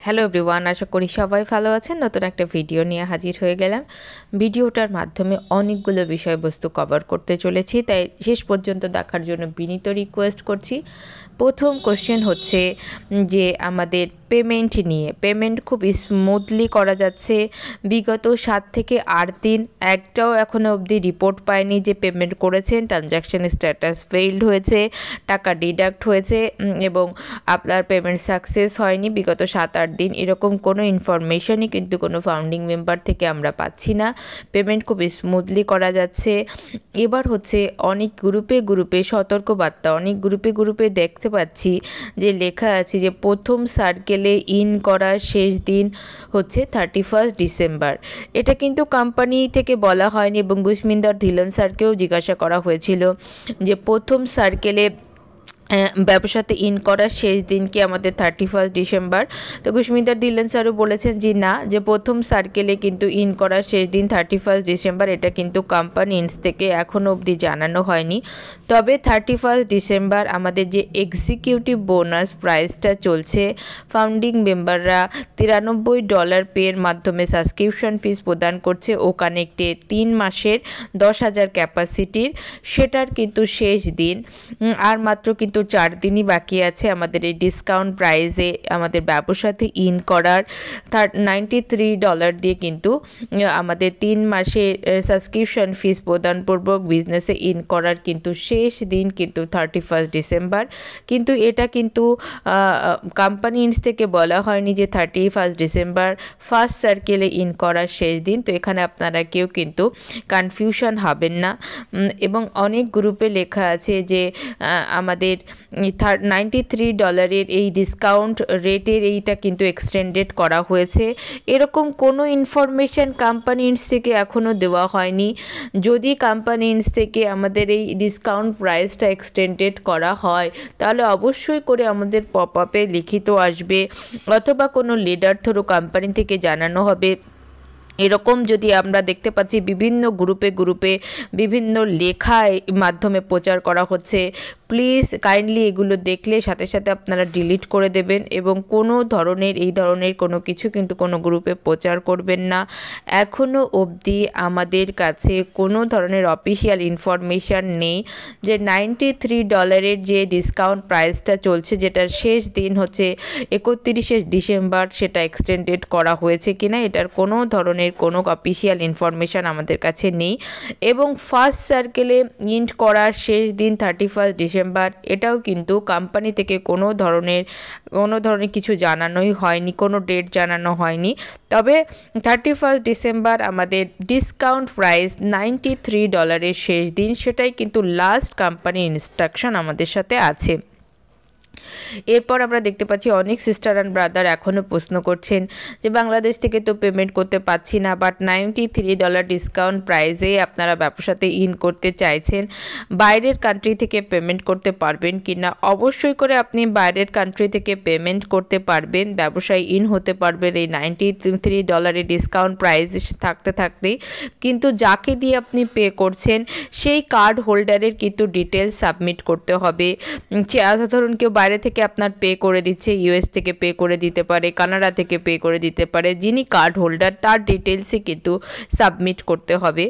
Hello everyone, আশা করি সবাই ভালো আছেন। নতুন একটা ভিডিও নিয়ে হাজির হয়ে গেলাম। ভিডিওটার মাধ্যমে অনেকগুলো বিষয়বস্তু কভার করতে চলেছি, তাই শেষ পর্যন্ত দেখার জন্য বিনীত রিকোয়েস্ট করছি। প্রথম কোশ্চেন হচ্ছে যে আমাদের পেমেন্ট নিয়ে। পেমেন্ট খুব স্মুথলি করা যাচ্ছে। বিগত 7 থেকে 8 দিন একটাও এখনও অবধি রিপোর্ট পায়নি যে পেমেন্ট করেছেন, ট্রানজ্যাকশন স্ট্যাটাস ফেইলড হয়েছে, টাকা ডিডাক্ট হয়েছে এবং আপনার পেমেন্ট সাকসেস হয়নি বিগত 7-8 দিন। এরকম কোনো ইনফরমেশনই কিন্তু কোনো ফাউন্ডিং মেম্বার থেকে আমরা পাচ্ছি না। পেমেন্ট খুব স্মুথলি করা যাচ্ছে। এবার হচ্ছে অনেক গ্রুপে সতর্কবার্তা, অনেক গ্রুপে দেখতে পাচ্ছি যে লেখা আছে যে প্রথম সার্কেলে ইন করার শেষ দিন হচ্ছে 31 ডিসেম্বর। এটা কিন্তু কোম্পানি থেকে বলা হয়নি এবং গুশমিন্দর ধিলন স্যারকেও জিজ্ঞাসা করা হয়েছিল যে প্রথম সার্কেলে ব্যবসাতে ইন করার শেষ দিন কি আমাদের 31 ডিসেম্বর। তো গুশমিন্দর ধিলন স্যারও বলেছেন যে না, যে প্রথম সার্কেলে কিন্তু ইন করার শেষ দিন 31 ডিসেম্বর। এটা কিন্তু কোম্পানি ইনস থেকে এখনও অবধি জানানো হয়নি। তবে 31 ডিসেম্বর আমাদের যে এক্সিকিউটিভ বোনাস প্রাইসটা চলছে, ফাউন্ডিং মেম্বাররা $93 পের মাধ্যমে সাবস্ক্রিপশন ফিস প্রদান করছে ও কানেক্টে 3 মাসের 10,000 ক্যাপাসিটির, সেটার কিন্তু শেষ দিন। আর মাত্র কিন্তু 4 দিনই বাকি আছে আমাদের এই ডিসকাউন্ট প্রাইসে আমাদের ব্যবসাতে ইন করার। $93 দিয়ে কিন্তু আমাদের 3 মাসের সাবস্ক্রিপশন ফিস প্রদানপূর্বক বিজনেসে ইন করার কিন্তু শেষ দিন কিন্তু 31 ডিসেম্বর। কিন্তু এটা কিন্তু কোম্পানি ইনস থেকে বলা হয়নি যে 31 ডিসেম্বর ফার্স্ট সার্কেলে ইন করার শেষ দিন। তো এখানে আপনারা কেউ কিন্তু কনফিউশন হবেন না। এবং অনেক গ্রুপে লেখা আছে যে আমাদের $93 এই ডিসকাউন্ট রেটের এইটা কিন্তু এক্সটেন্ডেড করা হয়েছে। এরকম কোনো ইনফরমেশান কোম্পানি ইনস থেকে এখনও দেওয়া হয়নি। যদি কোম্পানি ইনস থেকে আমাদের এই ডিসকাউন্ট প্রাইসটা এক্সটেন্ডেড করা হয় তাহলে অবশ্যই করে আমাদের পপ আপে লিখিত আসবে অথবা কোনো লিডার থ্রু কোম্পানি থেকে জানানো হবে। এরকম যদি আমরা দেখতে পাচ্ছি বিভিন্ন গ্রুপে বিভিন্ন লেখায় মাধ্যমে প্রচার করা হচ্ছে, প্লিজ কাইন্ডলি এগুলো দেখলে সাথে সাথে আপনারা ডিলিট করে দেবেন এবং কোনো ধরনের এই ধরনের কোনো কিছু কিন্তু কোনো গ্রুপে প্রচার করবেন না। এখনও অবধি আমাদের কাছে কোনো ধরনের অফিসিয়াল ইনফরমেশান নেই যে $93 যে ডিসকাউন্ট প্রাইসটা চলছে, যেটার শেষ দিন হচ্ছে 31 ডিসেম্বর, সেটা এক্সটেন্ডেড করা হয়েছে কিনা। এটার কোনো ধরনের কোনো অফিসিয়াল ইনফরমেশান আমাদের কাছে নেই। এবং ফার্স্ট সার্কেলে ইন্ট করার শেষ দিন 31 ডিসেম্বর, এটাও কিন্তু কোম্পানি থেকে কোনো ধরনের কিছু জানানোই হয়নি, কোনো ডেট জানানো হয়নি। তবে 31 ডিসেম্বর আমাদের ডিসকাউন্ট প্রাইস $93 শেষ দিন, সেটাই কিন্তু লাস্ট কোম্পানি ইনস্ট্রাকশন আমাদের সাথে আছে। এরপর আমরা দেখতে পাচ্ছি অনেক সিস্টার অ্যান্ড ব্রাদার এখনও প্রশ্ন করছেন যে বাংলাদেশ থেকে তো পেমেন্ট করতে পাচ্ছি না, বাট $93 ডিসকাউন্ট প্রাইসে আপনারা ব্যবসাতে ইন করতে চাইছেন, বাইরের কান্ট্রি থেকে পেমেন্ট করতে পারবেন কি না। অবশ্যই করে আপনি বাইরের কান্ট্রি থেকে পেমেন্ট করতে পারবেন, ব্যবসায় ইন হতে পারবেন এই $93 ডিসকাউন্ট প্রাইস থাকতেই। কিন্তু যাকে দিয়ে আপনি পে করছেন সেই কার্ড হোল্ডারের কিন্তু ডিটেলস সাবমিট করতে হবে। ধরুন কেউ বাইরে থেকে আপনার পে করে দিচ্ছে, ইউএস থেকে পে করে দিতে পারে, কানাডা থেকে পে করে দিতে পারে, যিনি কার্ড হোল্ডার তার ডিটেলসই কিন্তু সাবমিট করতে হবে।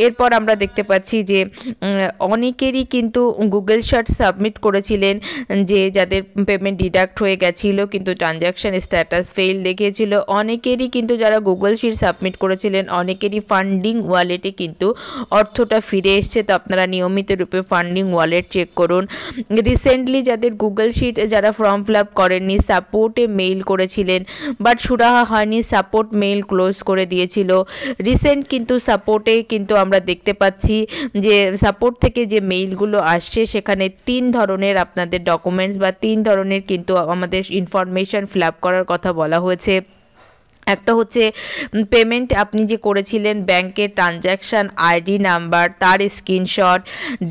এরপর আমরা দেখতে পাচ্ছি যে অনেকেরই কিন্তু গুগল শার্ট সাবমিট করেছিলেন, যে যাদের পেমেন্ট ডিডাক্ট হয়ে গেছিল কিন্তু ট্রানজ্যাকশান স্ট্যাটাস ফেইল দেখিয়েছিল। অনেকেরই কিন্তু যারা গুগল শিট সাবমিট করেছিলেন অনেকেরই ফান্ডিং ওয়ালেটে কিন্তু অর্থটা ফিরে এসছে। তো আপনারা নিয়মিত রূপে ফান্ডিং ওয়ালেট চেক করুন। রিসেন্টলি যাদের গুগল শিট যারা ফর্ম ফিল আপ করেননি, সাপোর্টে মেইল করেছিলেন বাট সুরাহা হয়নি, সাপোর্ট মেইল ক্লোজ করে দিয়েছিল। রিসেন্ট কিন্তু সাপোর্টে কিন্তু আমরা দেখতে পাচ্ছি যে সাপোর্ট থেকে যে মেইলগুলো আসছে সেখানে 3 ধরনের আপনাদের ডকুমেন্টস বা 3 ধরনের কিন্তু আমাদের ইনফরমেশান ফিল আপ করার কথা বলা হয়েছে। একটা হচ্ছে পেমেন্ট আপনি যে করেছিলেন ব্যাংকের ট্রানজ্যাকশান আইডি নাম্বার, তার স্ক্রিনশট,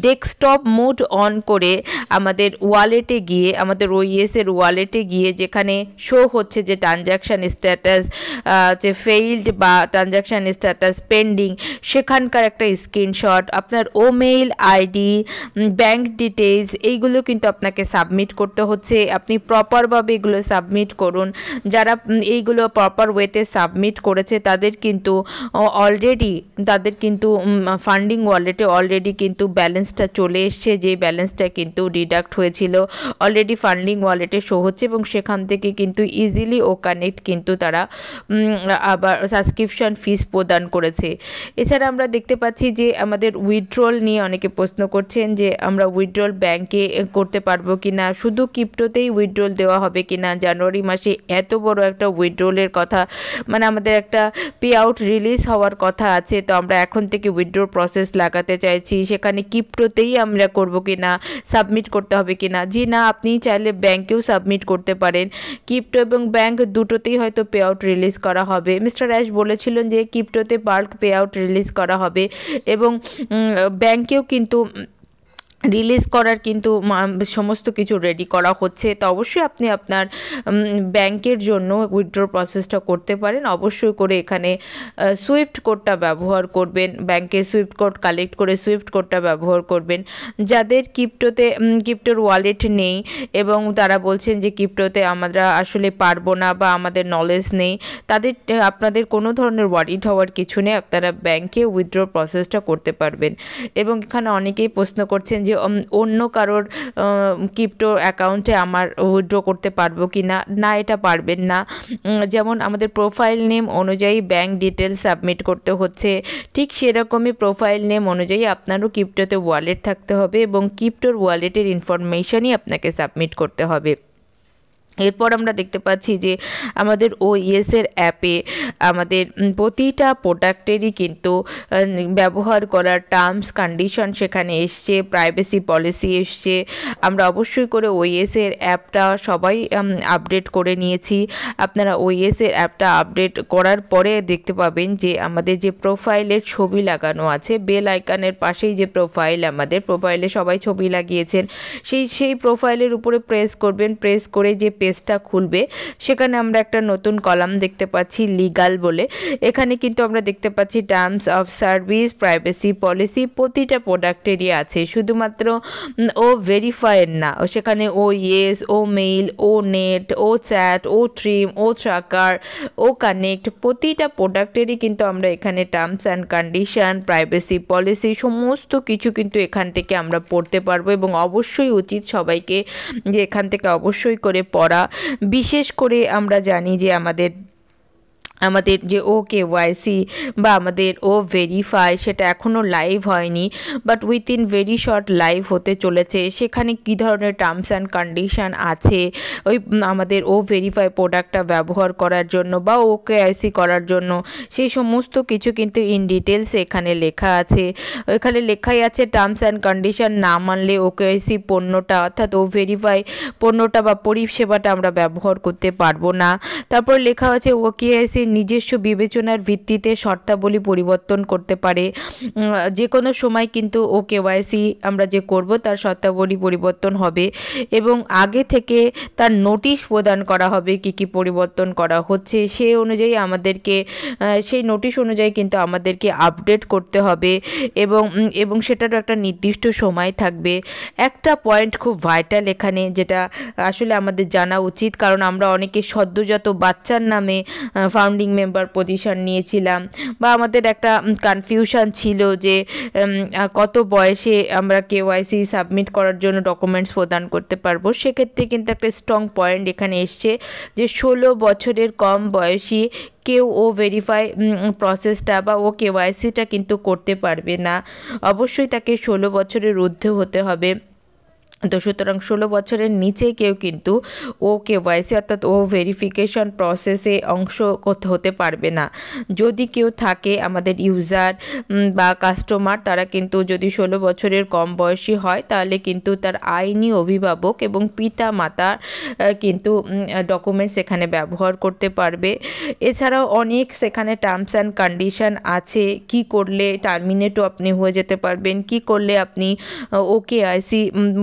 ডেস্কটপ মোড অন করে আমাদের ওয়ালেটে গিয়ে, আমাদের ওইএসের ওয়ালেটে গিয়ে যেখানে শো হচ্ছে যে ট্রানজ্যাকশান স্ট্যাটাস যে ফেইল্ড বা ট্রানজ্যাকশান স্ট্যাটাস পেন্ডিং, সেখানকার একটা স্ক্রিনশট, আপনার মেইল আইডি, ব্যাংক ডিটেলস, এইগুলো কিন্তু আপনাকে সাবমিট করতে হচ্ছে। আপনি প্রপারভাবে এগুলো সাবমিট করুন। যারা এইগুলো প্রপার ওয়েতে সাবমিট করেছে তাদের কিন্তু ফান্ডিং ওয়ালেটে অলরেডি কিন্তু ব্যালেন্সটা চলে এসছে, যে ব্যালেন্সটা কিন্তু ডিডাক্ট হয়েছিল অলরেডি ফান্ডিং ওয়ালেটে শো হচ্ছে, এবং সেখান থেকে কিন্তু ইজিলি কানেক্ট কিন্তু তারা আবার সাবস্ক্রিপশন ফিস প্রদান করেছে। এছাড়া আমরা দেখতে পাচ্ছি যে আমাদের উইথড্রল নিয়ে অনেকে প্রশ্ন করছেন যে আমরা উইথড্রল ব্যাংকে করতে পারবো কি না, শুধু ক্রিপ্টোতেই উইথড্রল দেওয়া হবে কি না। জানুয়ারি মাসে এত বড় একটা উইথড্রলের কথা, মানে আমাদের একটা পে আউট রিলিজ হওয়ার কথা আছে, তো আমরা এখন থেকে উইথড্র প্রসেস লাগাতে চাইছি, সেখানে ক্রিপ্টোতেই আমরা করব কি না, সাবমিট করতে হবে কি না। জি না, আপনি চাইলে ব্যাংকেও সাবমিট করতে পারেন, ক্রিপ্টো এবং ব্যাংক দুটোতেই হয়তো পে আউট রিলিজ করা হবে। মিস্টার অ্যাশ বলেছিলেন যে ক্রিপ্টোতে বাল্ক পে আউট রিলিজ করা হবে, এবং ব্যাংকেও কিন্তু রিলিজ করার কিন্তু সমস্ত কিছু রেডি করা হচ্ছে। তো অবশ্যই আপনি আপনার ব্যাংকের জন্য উইথড্র প্রসেসটা করতে পারেন। অবশ্যই করে এখানে সুইফট কোডটা ব্যবহার করবেন, ব্যাংকের সুইফট কোড কালেক্ট করে সুইফট কোডটা ব্যবহার করবেন। যাদের ক্রিপ্টোর ওয়ালেট নেই এবং তারা বলছেন যে ক্রিপ্টোতে আমরা আসলে পারবো না বা আমাদের নলেজ নেই, আপনাদের কোনো ধরনের ওয়ারিড হওয়ার কিছু নেই, আপনারা ব্যাংকে উইথড্র প্রসেসটা করতে পারবেন। এবং এখানে অনেকেই প্রশ্ন করছেন যে অন্য কারোর ক্রিপ্টো অ্যাকাউন্টে আমার উইথড্র করতে পারবো কি না। না, এটা পারবেন না। যেমন আমাদের প্রোফাইল নেম অনুযায়ী ব্যাংক ডিটেলস সাবমিট করতে হচ্ছে, ঠিক সেরকমই প্রোফাইল নেম অনুযায়ী আপনারও ক্রিপ্টোতে ওয়ালেট থাকতে হবে এবং ক্রিপ্টোর ওয়ালেটের ইনফরমেশনই আপনাকে সাবমিট করতে হবে। এরপর আমরা দেখতে পাচ্ছি যে আমাদের ওইএসের অ্যাপে আমাদের প্রতিটা প্রোডাক্টেরই কিন্তু ব্যবহার করার টার্মস কন্ডিশন সেখানে এসছে, প্রাইভেসি পলিসি এসছে। আমরা অবশ্যই করে ওইএসের অ্যাপটা সবাই আপডেট করে নিয়েছি। আপনারা ওইএসের অ্যাপটা আপডেট করার পরে দেখতে পাবেন যে আমাদের যে প্রোফাইলের ছবি লাগানো আছে, বেল আইকনের পাশেই যে প্রোফাইল, আমাদের প্রোফাইলে সবাই ছবি লাগিয়েছেন, সেই প্রোফাইলের উপরে প্রেস করবেন। প্রেস করে যে পেজটা খুলবে সেখানে আমরা একটা নতুন কলাম দেখতে পাচ্ছি লিগাল বলে। এখানে কিন্তু আমরা দেখতে পাচ্ছি terms of service, privacy policy প্রতিটা প্রোডাক্টেরই আছে, শুধুমাত্র ভেরিফায়ার না, সেখানে yes, mail, net, chat, trim, tracker, connect প্রতিটা প্রোডাক্টেরই কিন্তু আমরা এখানে terms and condition, privacy policy সমস্ত কিছু কিন্তু এখান থেকে আমরা পড়তে পারবো। এবং অবশ্যই উচিত সবাইকে যে এখান থেকে অবশ্যই করে পড়া। বিশেষ করে আমরা জানি যে আমাদের যে কেওয়াইসি বা আমাদের ভেরিফাই সেটা এখনও লাইভ হয়নি, but within very short live হতে চলেছে। সেখানে কী ধরনের টার্মস অ্যান্ড কন্ডিশান আছে ওই আমাদের ভেরিফাই প্রোডাক্টটা ব্যবহার করার জন্য বা কেওয়াইসি করার জন্য, সেই সমস্ত কিছু কিন্তু ইন ডিটেলস এখানে লেখা আছে। এখানে লেখাই আছে টার্মস অ্যান্ড কন্ডিশান না মানলে কেওয়াইসি পণ্যটা অর্থাৎ ভেরিফাই পণ্যটা বা পরিষেবাটা আমরা ব্যবহার করতে পারবো না। তারপর লেখা আছে কেওয়াইসি নিজস্ব বিবেচনার ভিত্তিতে শর্তাবলী পরিবর্তন করতে পারে। যে কোনো সময় কিন্তু কেওয়াইসি আমরা যে করব তার শর্তাবলী পরিবর্তন হবে এবং আগে থেকে তার নোটিশ প্রদান করা হবে কি কি পরিবর্তন করা হচ্ছে, সেই অনুযায়ী আমাদেরকে সেই নোটিশ অনুযায়ী কিন্তু আমাদেরকে আপডেট করতে হবে এবং সেটারও একটা নির্দিষ্ট সময় থাকবে। একটা পয়েন্ট খুব ভাইটাল এখানে, যেটা আসলে আমাদের জানা উচিত, কারণ আমরা অনেকে সদ্যজাত বাচ্চার নামে ফাউন্ডিং মেম্বার পজিশন নিয়েছিলাম বা আমাদের একটা কনফিউশন ছিল যে কত বয়সে আমরা কেওয়াইসি সাবমিট করার জন্য ডকুমেন্টস প্রদান করতে পারবো। সেক্ষেত্রে কিন্তু একটা স্ট্রং পয়েন্ট এখানে এসছে যে 16 বছরের কম বয়সী কেউ ভেরিফাই প্রসেসটা বা কেওয়াইসিটা কিন্তু করতে পারবে না। অবশ্যই তাকে 16 বছরের ঊর্ধ্বে হতে হবে। তো সুতরাং 16 বছরের নিচে কেউ কিন্তু কেওয়াইসি অর্থাৎ ভেরিফিকেশন প্রসেসে অংশ হতে পারবে না। যদি কেউ থাকে আমাদের ইউজার বা কাস্টমার, তারা কিন্তু যদি 16 বছরের কম বয়সী হয় তাহলে কিন্তু তার আইনি অভিভাবক এবং পিতা মাতা কিন্তু ডকুমেন্টস এখানে ব্যবহার করতে পারবে। এছাড়াও অনেক সেখানে টার্মস অ্যান্ড কন্ডিশন আছে, কি করলে টার্মিনেটও আপনি হয়ে যেতে পারবেন, কি করলে আপনি কেওয়াইসি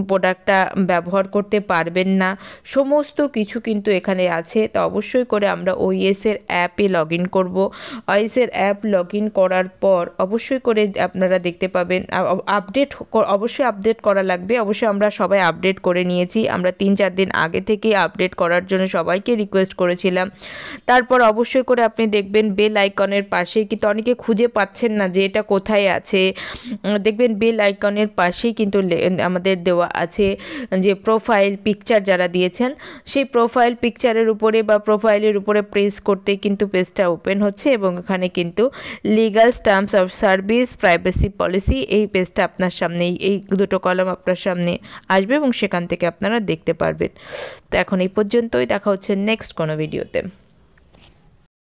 প্রোডাক্টটা ব্যবহার করতে পারবেন না, সমস্ত কিছু কিন্তু এখানে আছে। তো অবশ্যই করে আমরা ওইএসের অ্যাপে লগ ইন করবো। ওইএসের অ্যাপ লগ ইন করার পর অবশ্যই করে আপনারা দেখতে পাবেন অবশ্যই আপডেট করা লাগবে। অবশ্যই আমরা সবাই আপডেট করে নিয়েছি, আমরা 3-4 দিন আগে থেকেই আপডেট করার জন্য সবাইকে রিকোয়েস্ট করেছিলাম। তারপর অবশ্যই করে আপনি দেখবেন বেল আইকনের পাশেই, কিন্তু অনেকে খুঁজে পাচ্ছেন না যে এটা কোথায় আছে, দেখবেন বেল আইকনের পাশেই কিন্তু আমাদের দেওয়া আছে যে প্রোফাইল পিকচার যারা দিয়েছেন, সেই প্রোফাইল পিকচারের উপরে বা প্রোফাইলের উপরে প্রেস করতে কিন্তু পেজটা ওপেন হচ্ছে এবং এখানে কিন্তু legal terms of service, privacy policy, এই পেজটা আপনার সামনে, এই দুটো কলম আপনার সামনে আসবে এবং সেখান থেকে আপনারা দেখতে পারবেন। তো এখন এই পর্যন্তই, দেখা হচ্ছে নেক্সট কোনো ভিডিওতে।